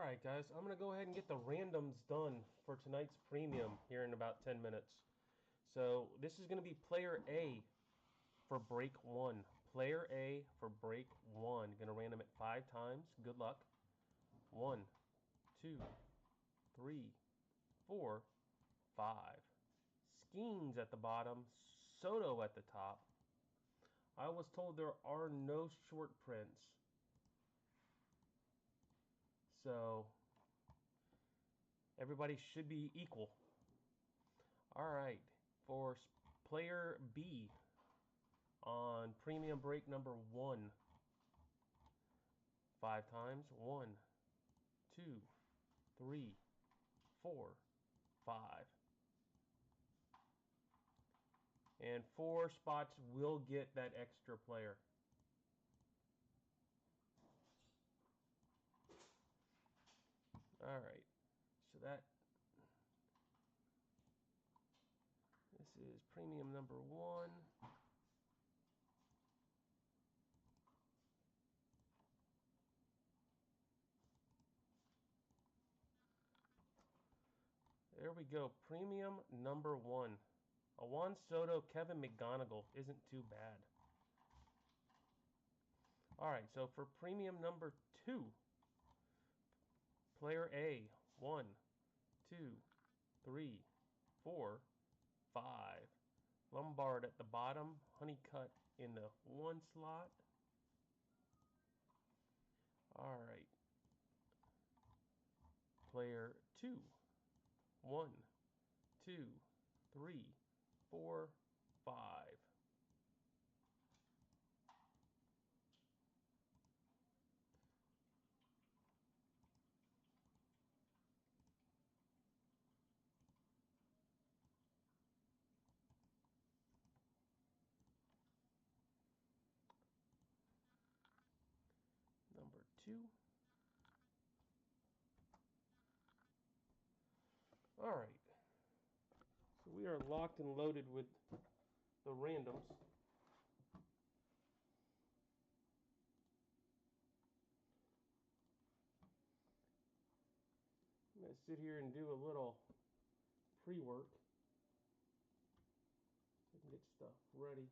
Alright guys, I'm going to go ahead and get the randoms done for tonight's premium here in about 10 minutes. So this is going to be player A for break 1. Player A for break 1. Going to random it 5 times. Good luck. 1, 2, 3, 4, 5. Skeens at the bottom, Soto at the top. I was told there are no short prints. So everybody should be equal. Alright, for player B on premium break number 1. 5 times. 1, 2, 3, 4, 5. And 4 spots will get that extra player. Alright, so this is premium number 1. There we go, premium number 1. A Juan Soto, Kevin McGonigal isn't too bad. Alright, so for premium number 2, player A, 1, 2, 3, 4, 5. Lombard at the bottom, Honeycutt in the 1 slot. Alright. Player 2, 1, 2, 3, 4, 5. Number 2. Alright. So we are locked and loaded with the randoms. I'm going to sit here and do a little pre-work so I can get stuff ready.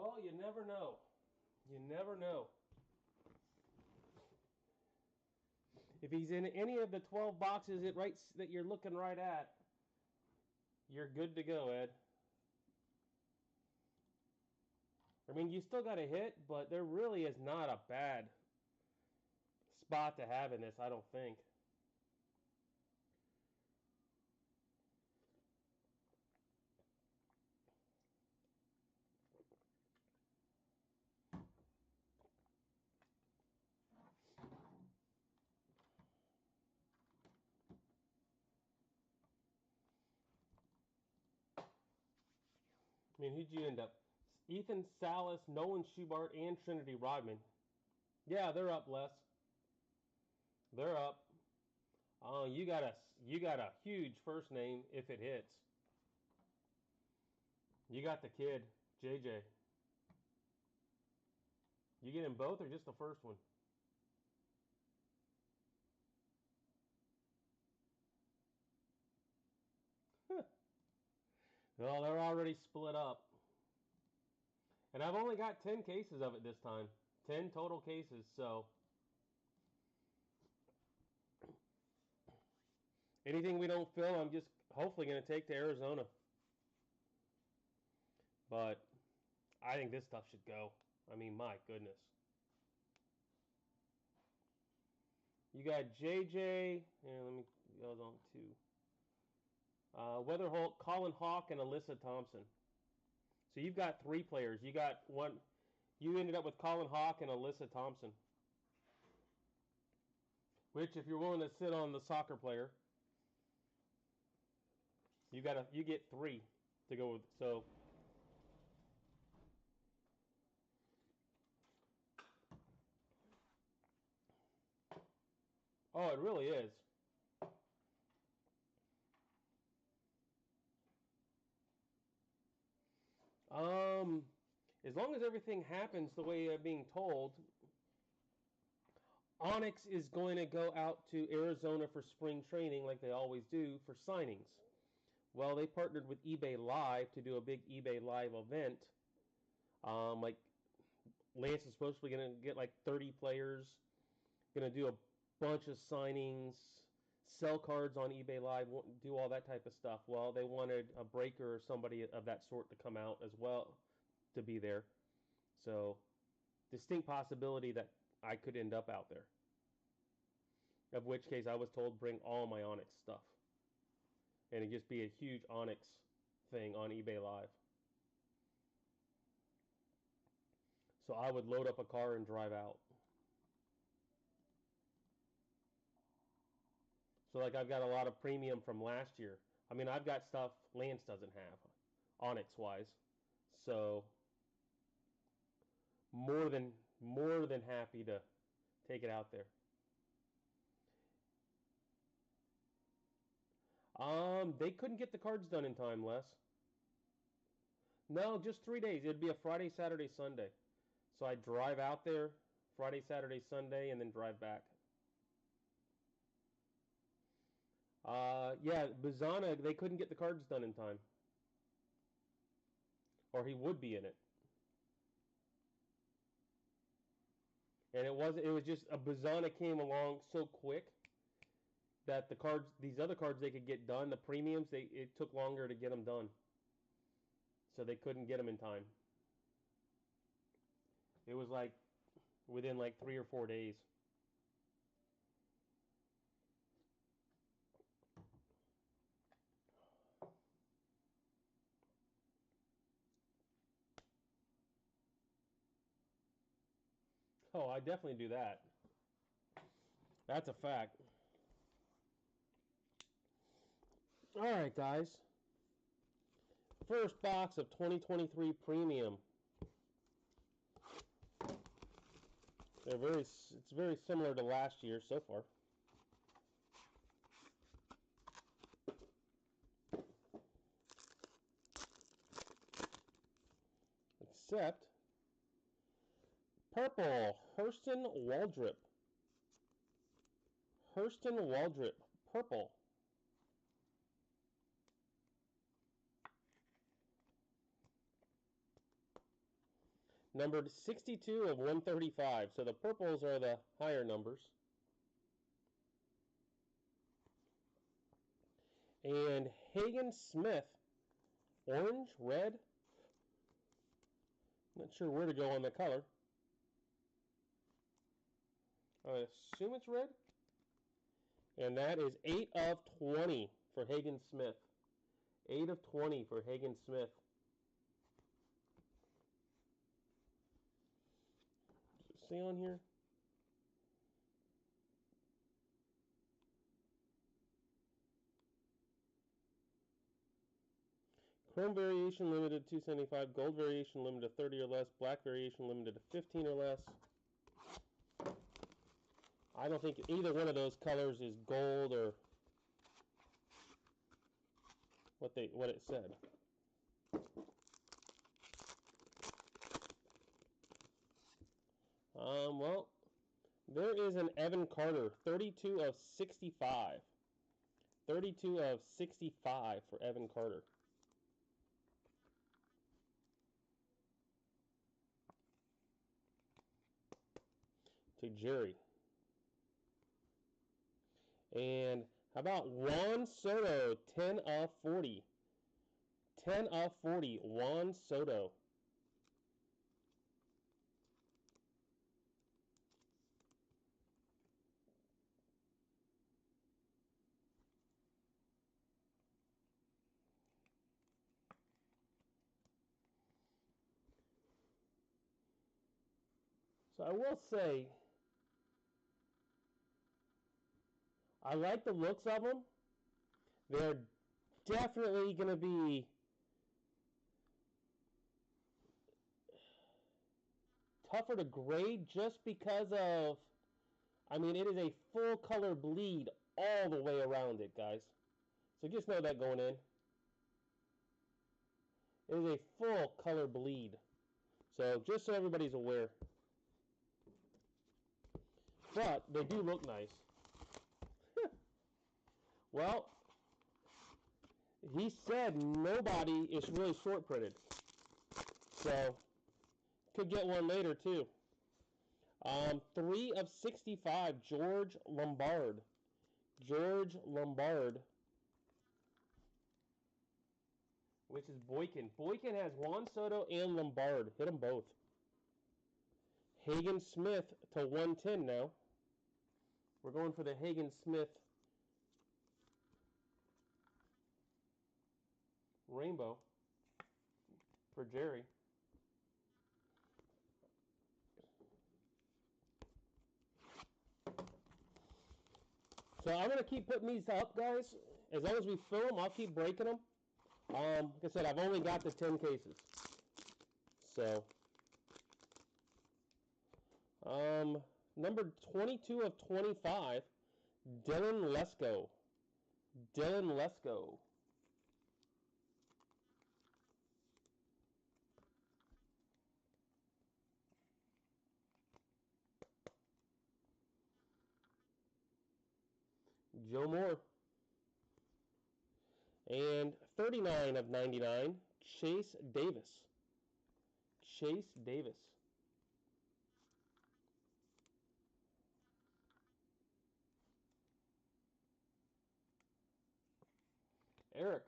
Well, you never know. You never know. If he's in any of the 12 boxes that you're looking right at, you're good to go, Ed. I mean, you still got a hit, but there really is not a bad spot to have in this, I don't think. I mean, who'd you end up? Ethan Salas, Nolan Schubart, and Trinity Rodman. Yeah, they're up, Les. They're up. You got a huge first name if it hits. You got the kid, JJ. You get him both or just the first one? Well, they're already split up. And I've only got 10 cases of it this time. 10 total cases, so anything we don't fill, I'm just hopefully going to take to Arizona. But I think this stuff should go. I mean, my goodness. You got JJ, and let me go on to Weatherholt, Colin Hawk, and Alyssa Thompson. So you've got 3 players. You got one. You ended up with Colin Hawk and Alyssa Thompson. Which, if you're willing to sit on the soccer player, you get 3 to go with. So oh, it really is. As long as everything happens the way I'm being told, Onyx is going to go out to Arizona for spring training like they always do for signings. Well, they partnered with eBay Live to do a big eBay Live event. Like Lance is supposed to be going to get like 30 players, going to do a bunch of signings, sell cards on eBay Live, do all that type of stuff. Well, they wanted a breaker or somebody of that sort to come out as well to be there. So, distinct possibility that I could end up out there. Of which case, I was told bring all my Onyx stuff, and it'd just be a huge Onyx thing on eBay Live. So I would load up a car and drive out. So like I've got a lot of premium from last year. I mean, I've got stuff Lance doesn't have, Onyx wise. So more than happy to take it out there. They couldn't get the cards done in time, Les. No, just 3 days. It'd be a Friday, Saturday, Sunday. So I drive out there Friday, Saturday, Sunday, and then drive back. Yeah, Bazana, they couldn't get the cards done in time. Or he would be in it. And it was just a Bazana came along so quick that the cards, these other cards they could get done, the premiums, it took longer to get them done. So they couldn't get them in time. It was like within like 3 or 4 days. Oh, I definitely do that. That's a fact. All right, guys. First box of 2023 Premium. It's very similar to last year so far. Except purple, Hurston Waldrep. Hurston Waldrep, purple. Numbered 62 of 135. So the purples are the higher numbers. And Hagen Smith, orange, red. Not sure where to go on the color. I assume it's red. And that is 8 of 20 for Hagen Smith. 8 of 20 for Hagen Smith. Does it say on here? Chrome variation limited to 275, gold variation limited to 30 or less, black variation limited to 15 or less. I don't think either one of those colors is gold or what it said. Well, there is an Evan Carter, 32 of 65. 32 of 65 for Evan Carter. To Jerry. And how about Juan Soto, 10 of 40. 10 of 40, Juan Soto. So I will say, I like the looks of them. They're definitely going to be tougher to grade just because of, I mean, it is a full color bleed all the way around it, guys. So just know that going in. It is a full color bleed. So just so everybody's aware. But they do look nice. Well, he said nobody is really short printed. So could get one later too. 3 of 65, George Lombard. George Lombard. Which is Boykin. Boykin has Juan Soto and Lombard. Hit them both. Hagen Smith to 110 now. We're going for the Hagen Smith rainbow for Jerry. So I'm going to keep putting these up, guys. As long as we fill them, I'll keep breaking them. Like I said, I've only got the 10 cases. So, number 22 of 25, Dylan Lesko. Dylan Lesko. Joe Moore. And 39 of 99, Chase Davis. Chase Davis. Eric.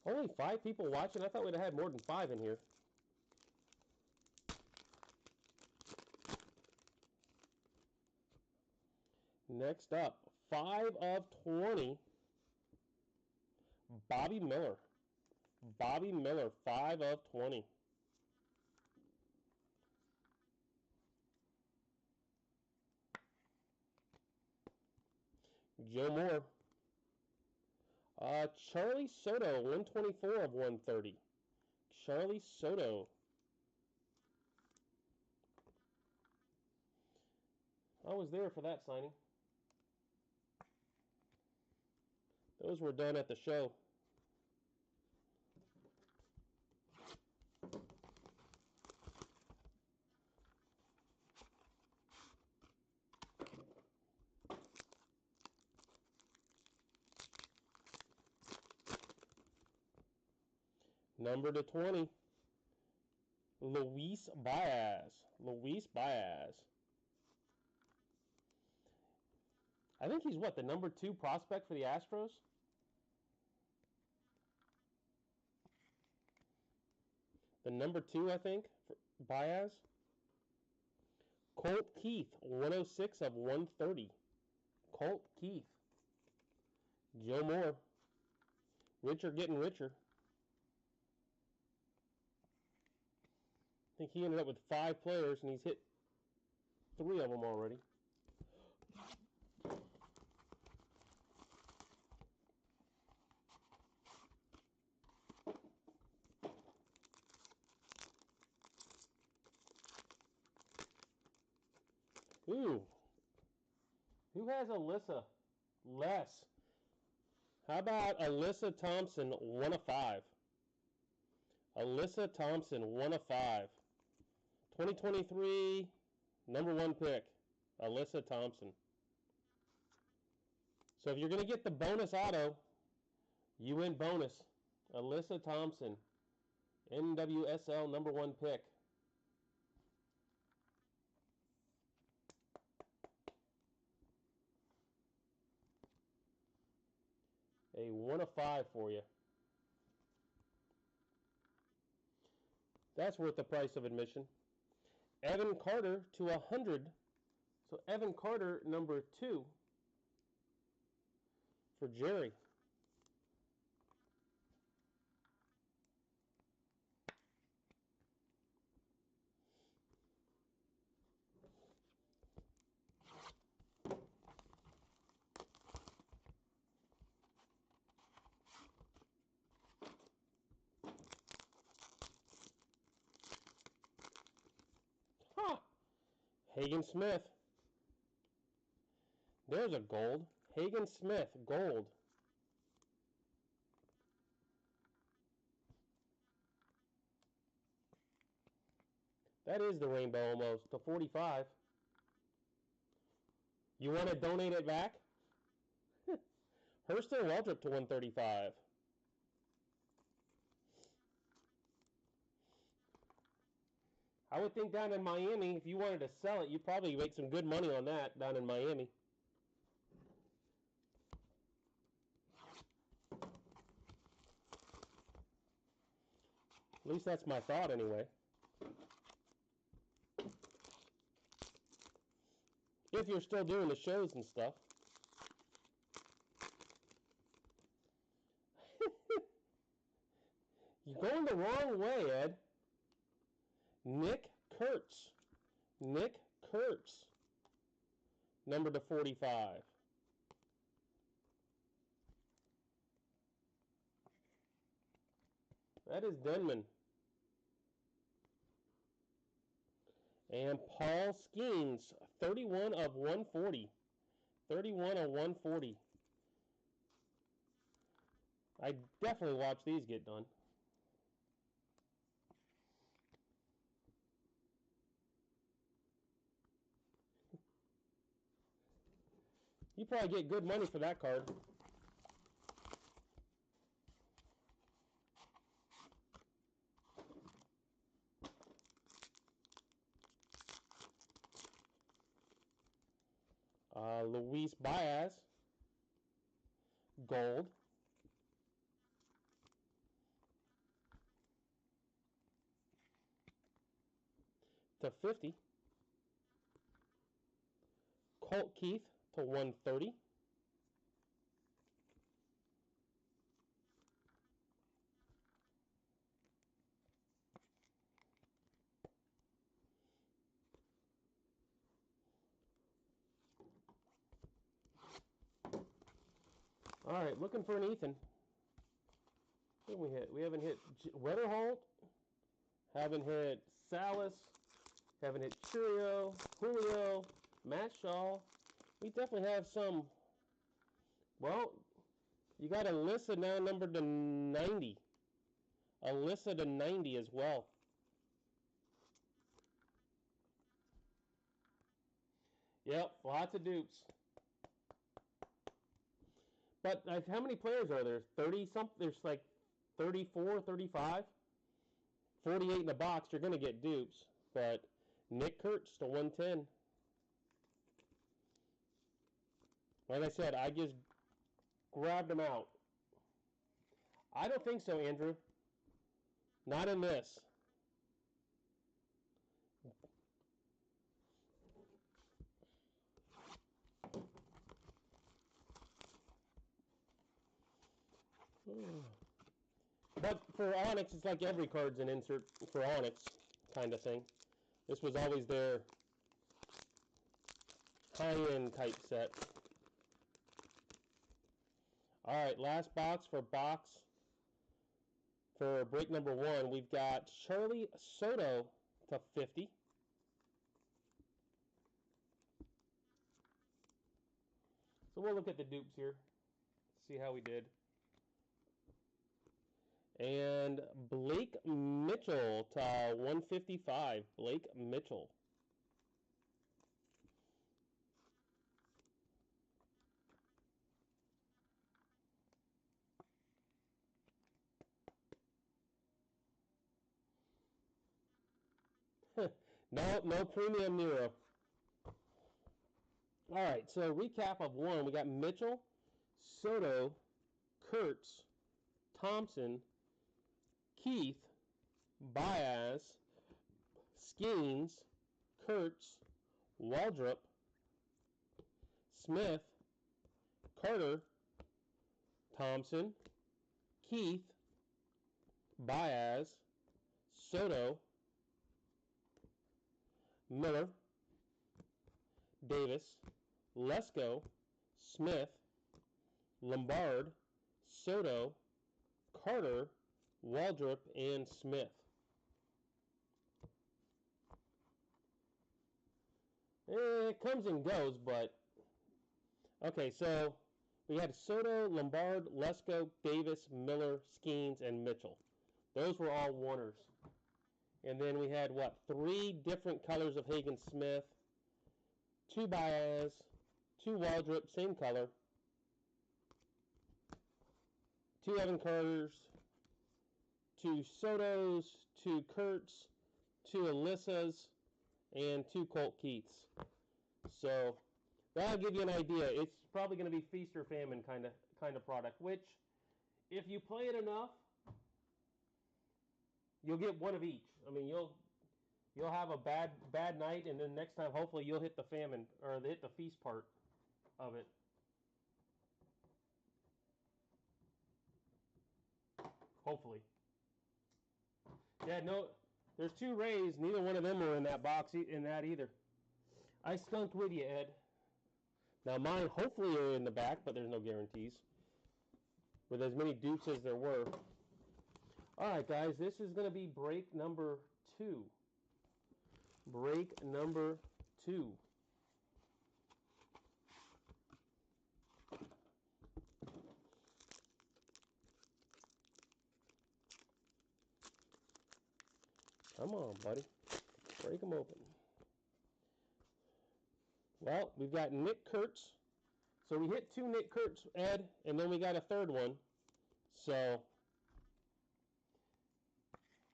Only 5 people watching? I thought we'd have had more than 5 in here. Next up, 5 of 20, Bobby Miller. Bobby Miller, 5 of 20. Joe Moore. Charlie Soto, 124 of 130. Charlie Soto. I was there for that signing. Those were done at the show. Number to 20. Luis Baez. Luis Baez. I think he's what, the number 2 prospect for the Astros? The number 2, I think, for Baez. Colt Keith, 106 of 130. Colt Keith. Joe Moore. Richer getting richer. I think he ended up with 5 players, and he's hit 3 of them already. Ooh. Who has Alyssa? Les. How about Alyssa Thompson, 1 of 5? Alyssa Thompson, 1 of 5. 2023, number 1 pick, Alyssa Thompson. So if you're going to get the bonus auto, you win bonus. Alyssa Thompson, NWSL number 1 pick. A 1 of 5 for you. That's worth the price of admission. Evan Carter to 100. So Evan Carter, number 2 for Jerry. Ha! Hagen Smith. There's a gold. Hagen Smith, gold. That is the rainbow almost, to 45. You want to donate it back? Hurston Waldrop to 135. I would think down in Miami, if you wanted to sell it, you'd probably make some good money on that down in Miami. At least that's my thought anyway. If you're still doing the shows and stuff. You're going the wrong way, Ed. Nick Kurtz. Nick Kurtz. Number to 45. That is Denman. And Paul Skeens, 31 of 140. 31 of 140. I definitely watch these get done. You probably get good money for that card. Luis Baez, gold. To 50. Colt Keith to 130. All right, looking for an Ethan. What did we hit? We haven't hit Wetterholt. Haven't hit Salas. Haven't hit Churio, Julio, Matt Shaw. We definitely have some. Well, you got Alyssa now numbered to 90. Alyssa to 90 as well. Yep, lots of dupes. But how many players are there? 30 something? There's like 34, 35, 48 in the box, you're going to get dupes. But Nick Kurtz to 110. Like I said, I just grabbed them out. I don't think so, Andrew. Not in this. But for Onyx, it's like every card's an insert for Onyx kind of thing. This was always their high-end type set. All right, last box for break number 1. We've got Charlie Soto to 50. So we'll look at the dupes here, see how we did. And Blake Mitchell to 155. Blake Mitchell. No premium Nero. All right, so recap of 1. We got Mitchell, Soto, Kurtz, Thompson, Keith, Baez, Skeens, Kurtz, Waldrop, Smith, Carter, Thompson, Keith, Baez, Soto, Miller, Davis, Lesko, Smith, Lombard, Soto, Carter, Waldrop, and Smith. It comes and goes, but okay, so we had Soto, Lombard, Lesko, Davis, Miller, Skeens, and Mitchell. Those were all oneers. And then we had, what, 3 different colors of Hagen Smith, 2 Baez, 2 Waldrop, same color, 2 Evan Carters, 2 Sotos, 2 Kurtz, 2 Alyssas, and 2 Colt Keiths. So that'll give you an idea. It's probably going to be feast or famine kind of product, which if you play it enough, you'll get one of each. I mean, you'll have a bad night, and then next time hopefully you'll hit the famine or hit the feast part of it. Hopefully. Yeah, no, there's 2 Rays. Neither one of them were in that box in that either. I skunked with you, Ed. Now mine hopefully are in the back, but there's no guarantees. With as many dupes as there were. All right, guys, this is going to be break number 2. Break number 2. Come on, buddy. Break them open. Well, we've got Nick Kurtz. So we hit 2 Nick Kurtz, Ed, and then we got a third one. So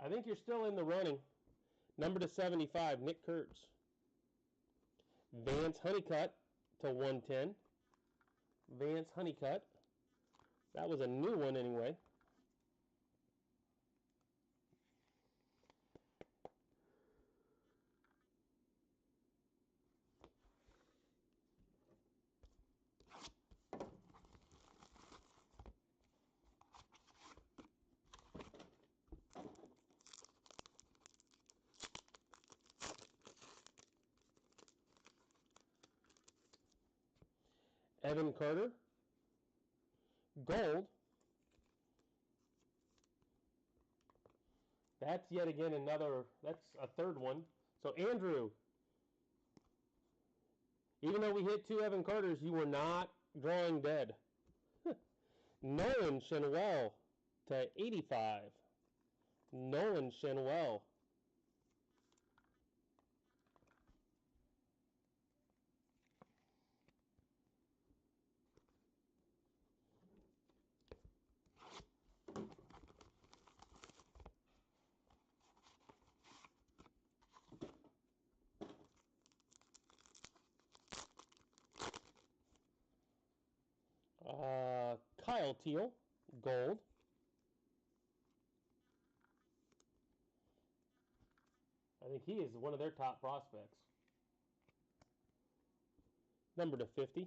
I think you're still in the running. Number to 75, Nick Kurtz. Vance Honeycutt to 110. Vance Honeycutt. That was a new one anyway. Evan Carter. Gold. That's yet again that's a third one. So Andrew, even though we hit 2 Evan Carters, you were not drawing dead. Nolan Schanuel to 85. Nolan Schanuel. Kyle Teel, gold. I think he is one of their top prospects. Number to 50.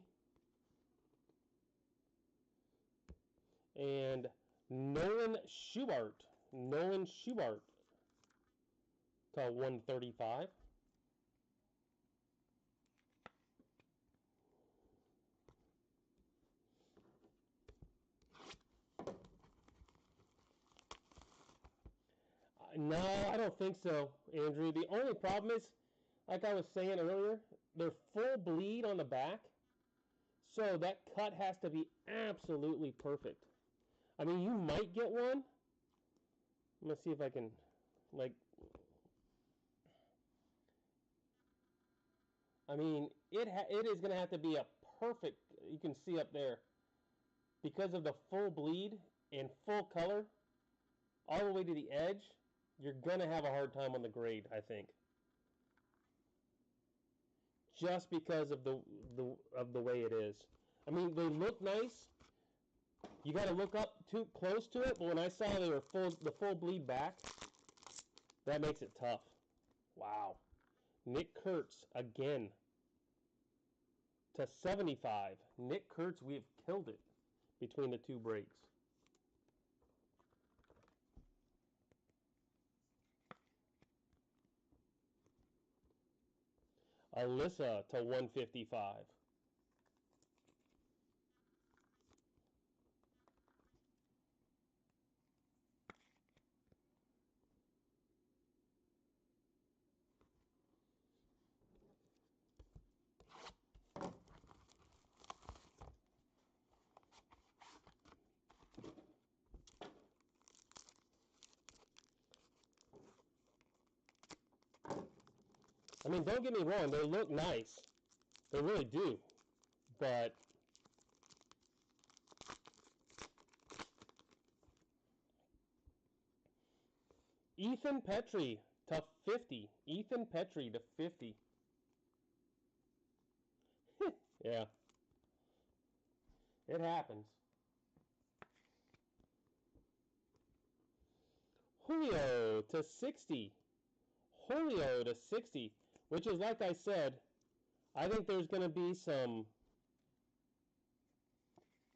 And Nolan Schubart. Nolan Schubart to 135. No, I don't think so, Andrew. The only problem is, like I was saying earlier, they're full bleed on the back. So that cut has to be absolutely perfect. I mean, you might get one. I'm going to see if I can, like, I mean, it is going to have to be a perfect, you can see up there, because of the full bleed and full color all the way to the edge, you're going to have a hard time on the grade, I think. Just because of the way it is. I mean, they look nice. You got to look up too close to it, but when I saw they were the full bleed back, that makes it tough. Wow. Nick Kurtz again to 75. Nick Kurtz, we have killed it between the two breaks. Alyssa to 155. I mean, don't get me wrong, they look nice. They really do. But Ethan Petry to 50. Ethan Petry to 50. Yeah. It happens. Julio to 60. Julio to 60. Which is, like I said, I think there's going to be some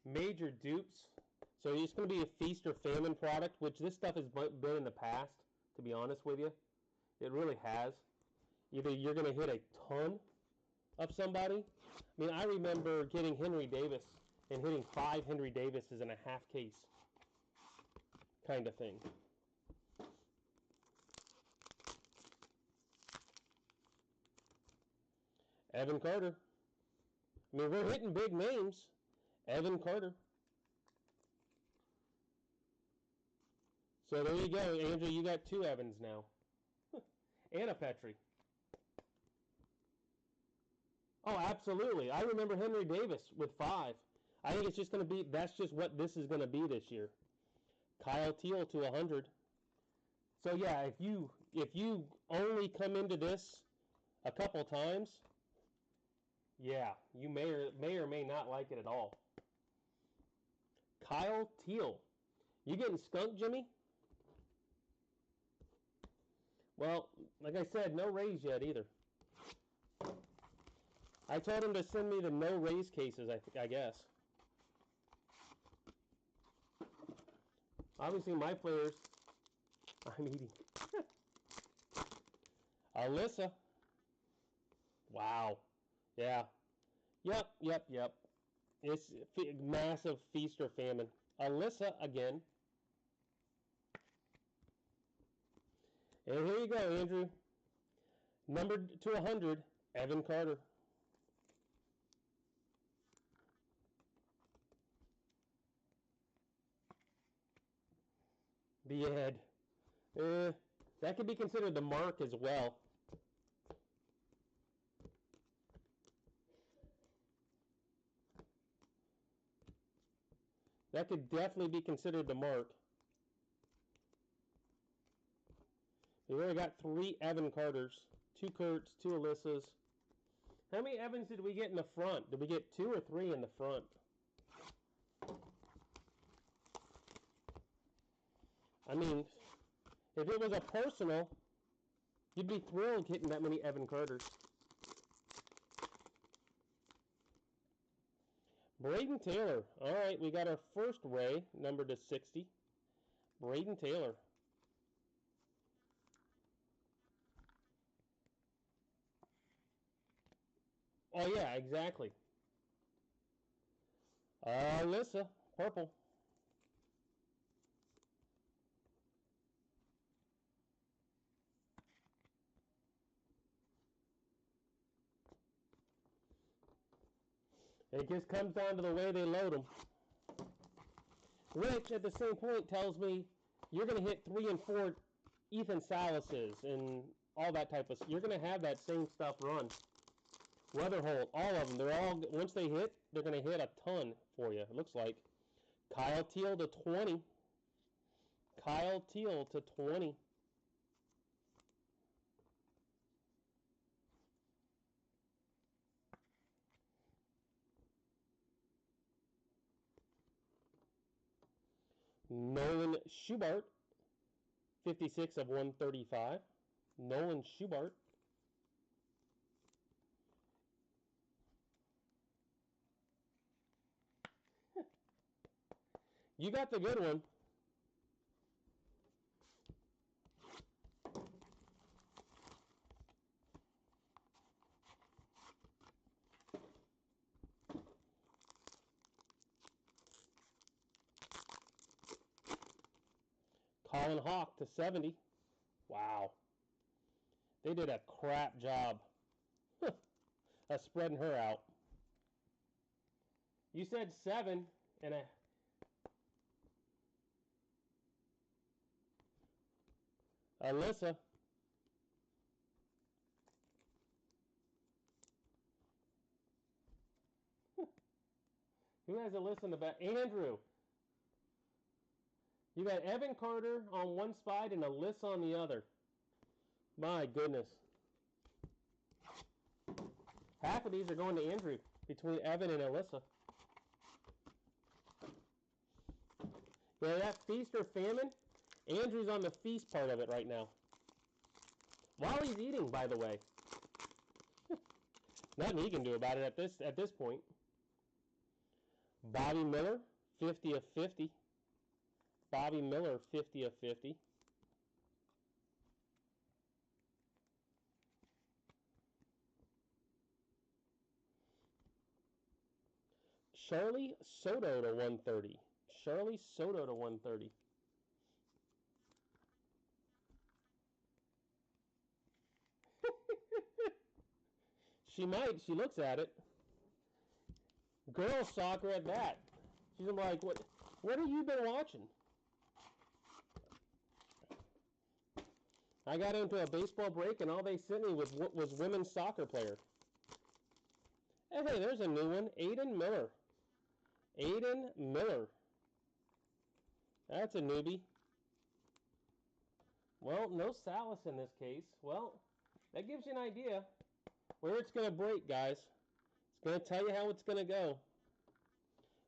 major dupes. So it's going to be a feast or famine product, which this stuff has been in the past, to be honest with you. It really has. Either you're going to hit a ton of somebody. I mean, I remember getting Henry Davis and hitting 5 Henry Davises in a half case kind of thing. Evan Carter. I mean, we're hitting big names. Evan Carter. So there you go, Andrew. You got 2 Evans now. And a Petry. Oh, absolutely. I remember Henry Davis with 5. I think it's just going to be, that's just what this is going to be this year. Kyle Teel to 100. So yeah, if you only come into this a couple times, yeah, you may or may not like it at all. Kyle Teel. You getting skunked, Jimmy? Well, like I said, no raise yet either. I told him to send me the no raise cases, I guess. Obviously, my players, I'm eating. Alyssa. Wow. Yeah. Yep. It's massive feast or famine. Alyssa again. And here you go, Andrew. Numbered to 100, Evan Carter. The Ed. That could be considered the mark as well. That could definitely be considered the mark. We've already got 3 Evan Carters, 2 Kurtz, 2 Alyssas. How many Evans did we get in the front? Did we get 2 or 3 in the front? I mean, if it was a personal, you'd be thrilled hitting that many Evan Carters. Braden Taylor. All right, we got our first Ray, numbered to 60. Braden Taylor. Oh, yeah, exactly. Alyssa, purple. It just comes down to the way they load them. Which, at the same point, tells me you're going to hit 3 and 4 Ethan Salas's and all that type of stuff. You're going to have that same stuff run. Weatherholt, all of them. They're all, once they hit, they're going to hit a ton for you, it looks like. Kyle Teal to 20. Kyle Teal to 20. Nolan Schubart, 56 of 135. Nolan Schubart. You got the good one. Colin Hawk to 70. Wow. They did a crap job of spreading her out. You said 7 and a... Alyssa. Who has Alyssa in the back? Andrew. You got Evan Carter on one side and Alyssa on the other. My goodness. Half of these are going to Andrew between Evan and Alyssa. Yeah, that feast or famine, Andrew's on the feast part of it right now. While he's eating, by the way. Nothing he can do about it at this point. Bobby Miller, 50 of 50. Bobby Miller, 50 of 50. Charlie Soto to 130. Charlie Soto to 130. She might. She looks at it. Girls soccer at that. She's like, what have you been watching? I got into a baseball break and all they sent me was women's soccer player. And hey, there's a new one. Aiden Miller. Aiden Miller. That's a newbie. Well, no Salas in this case. Well, that gives you an idea where it's going to break, guys. It's going to tell you how it's going to go.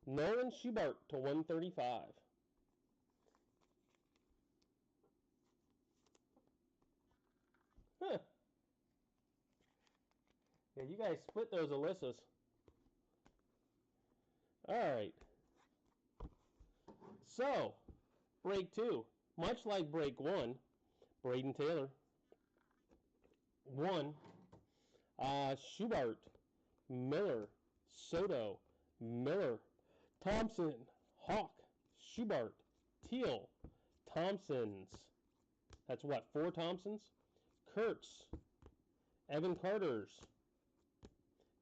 Nolan Schubart to 135. Huh. Yeah, you guys split those Alyssas. All right. So, break 2. Much like break 1, Braden Taylor. 1. Schubart, Miller, Soto, Miller, Thompson, Hawk, Schubart, Teal, Thompsons. That's what, 4 Thompsons? Kurtz, Evan Carters,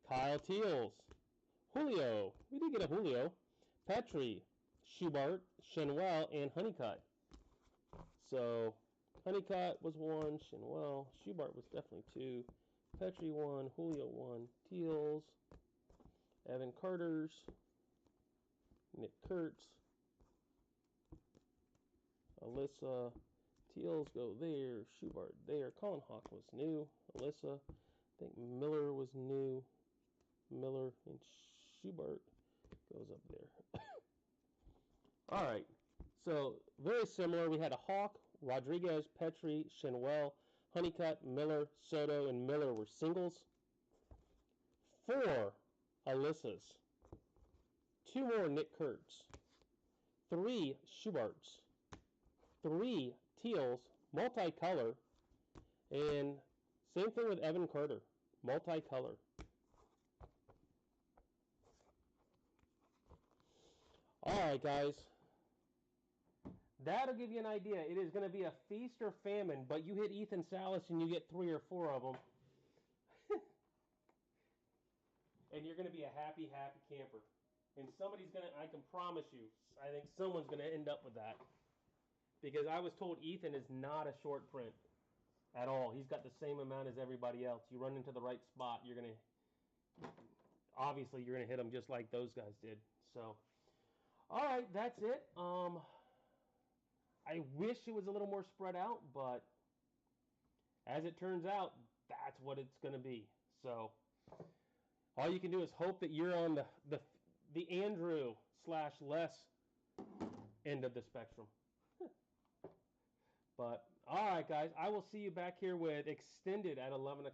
Kyle Teals, Julio. We did get a Julio. Petrie, Schubart, Shenwell, and Honeycutt. So, Honeycutt was 1, Shenwell, Schubart was definitely 2, Petrie 1, Julio 1, Teals, Evan Carters, Nick Kurtz, Alyssa, Teals go there, Schubart there, Colin Hawk was new, Alyssa, I think Miller was new, Miller and Schubart goes up there. Alright, So very similar. We had a Hawk, Rodriguez, Petry, Shenwell, Honeycutt, Miller, Soto, and Miller were singles. 4 Alyssa's. 2 more Nick Kurtz. 3 Schubarts. 3 Teals, multicolor. And same thing with Evan Carter, multicolor. Alright guys, that'll give you an idea. It is going to be a feast or famine, but you hit Ethan Salas and you get 3 or 4 of them. And you're going to be a happy, happy camper. And somebody's going to, I can promise you, I think someone's going to end up with that. Because I was told Ethan is not a short print at all. He's got the same amount as everybody else. You run into the right spot, you're going to, obviously you're going to hit them just like those guys did. So, all right, that's it. I wish it was a little more spread out, but as it turns out, that's what it's going to be. So, all you can do is hope that you're on the Andrew / Les end of the spectrum. But, all right, guys, I will see you back here with Extended at 11 o'clock.